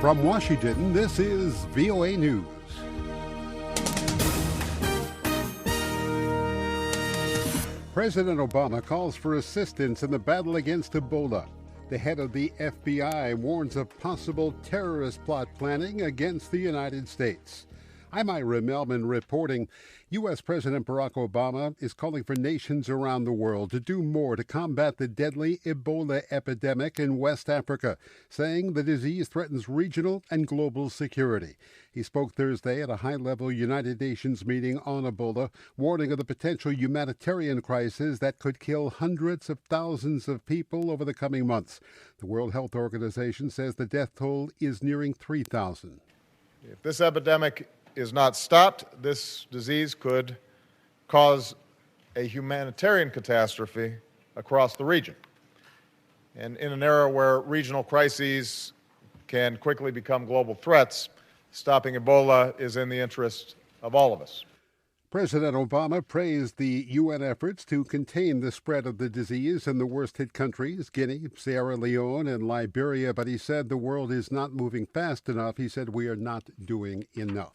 From Washington, this is VOA News. President Obama calls for assistance in the battle against Ebola. The head of the FBI warns of possible terrorist plot planning against the United States. I'm Ira Mellman reporting. U.S. President Barack Obama is calling for nations around the world to do more to combat the deadly Ebola epidemic in West Africa, saying the disease threatens regional and global security. He spoke Thursday at a high-level United Nations meeting on Ebola, warning of the potential humanitarian crisis that could kill hundreds of thousands of people over the coming months. The World Health Organization says the death toll is nearing 3,000. If this epidemic is not stopped, this disease could cause a humanitarian catastrophe across the region. And in an era where regional crises can quickly become global threats, stopping Ebola is in the interest of all of us. President Obama praised the UN efforts to contain the spread of the disease in the worst-hit countries, Guinea, Sierra Leone, and Liberia, but he said the world is not moving fast enough. He said we are not doing enough.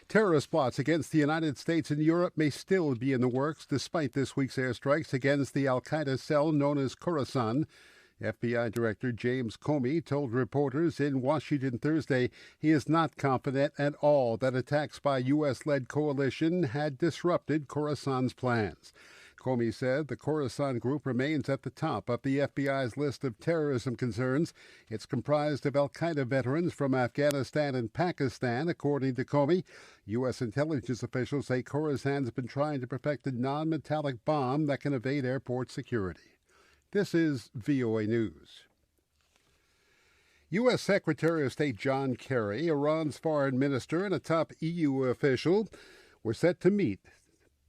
Terrorist plots against the United States and Europe may still be in the works despite this week's airstrikes against the al-Qaeda cell known as Khorasan. FBI Director James Comey told reporters in Washington Thursday he is not confident at all that attacks by U.S.-led coalition had disrupted Khorasan's plans. Comey said the Khorasan group remains at the top of the FBI's list of terrorism concerns. It's comprised of al-Qaeda veterans from Afghanistan and Pakistan, according to Comey. U.S. intelligence officials say Khorasan's been trying to perfect a non-metallic bomb that can evade airport security. This is VOA News. U.S. Secretary of State John Kerry, Iran's foreign minister, and a top EU official were set to meet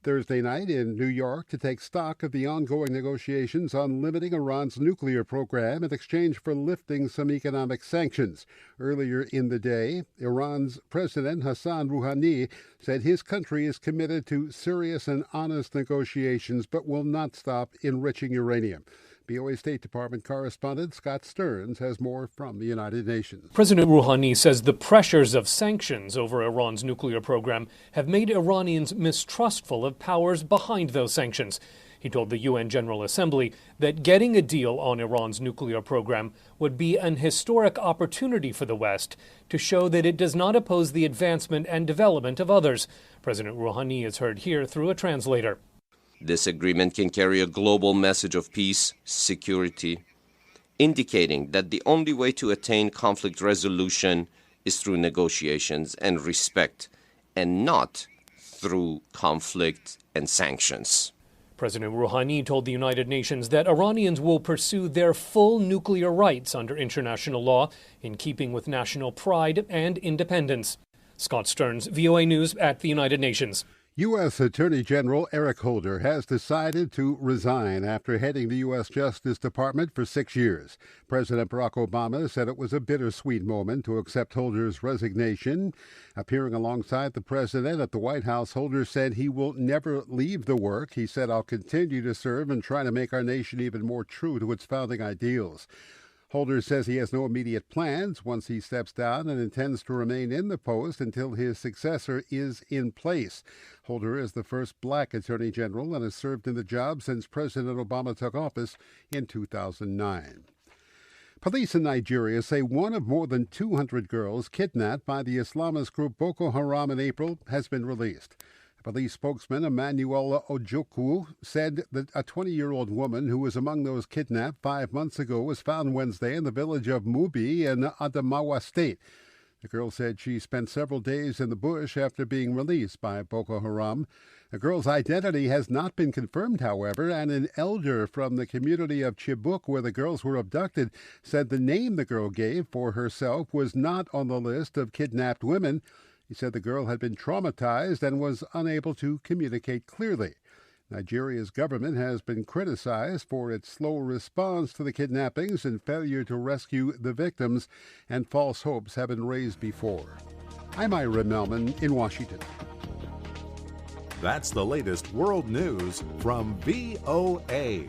Thursday night in New York to take stock of the ongoing negotiations on limiting Iran's nuclear program in exchange for lifting some economic sanctions. Earlier in the day, Iran's President Hassan Rouhani said his country is committed to serious and honest negotiations but will not stop enriching uranium. VOA State Department correspondent Scott Stearns has more from the United Nations. President Rouhani says the pressures of sanctions over Iran's nuclear program have made Iranians mistrustful of powers behind those sanctions. He told the UN General Assembly that getting a deal on Iran's nuclear program would be an historic opportunity for the West to show that it does not oppose the advancement and development of others. President Rouhani is heard here through a translator. This agreement can carry a global message of peace, security, indicating that the only way to attain conflict resolution is through negotiations and respect, and not through conflict and sanctions. President Rouhani told the United Nations that Iranians will pursue their full nuclear rights under international law in keeping with national pride and independence. Scott Stearns, VOA News at the United Nations. U.S. Attorney General Eric Holder has decided to resign after heading the U.S. Justice Department for 6 years. President Barack Obama said it was a bittersweet moment to accept Holder's resignation. Appearing alongside the president at the White House, Holder said he will never leave the work. He said, "I'll continue to serve and try to make our nation even more true to its founding ideals." Holder says he has no immediate plans once he steps down and intends to remain in the post until his successor is in place. Holder is the first black attorney general and has served in the job since President Obama took office in 2009. Police in Nigeria say one of more than 200 girls kidnapped by the Islamist group Boko Haram in April has been released. Police spokesman Emmanuel Ojukwu said that a 20-year-old woman who was among those kidnapped 5 months ago was found Wednesday in the village of Mubi in Adamawa State. The girl said she spent several days in the bush after being released by Boko Haram. The girl's identity has not been confirmed, however, and an elder from the community of Chibuk, where the girls were abducted, said the name the girl gave for herself was not on the list of kidnapped women. He said the girl had been traumatized and was unable to communicate clearly. Nigeria's government has been criticized for its slow response to the kidnappings and failure to rescue the victims, and false hopes have been raised before. I'm Ira Mellman in Washington. That's the latest world news from VOA.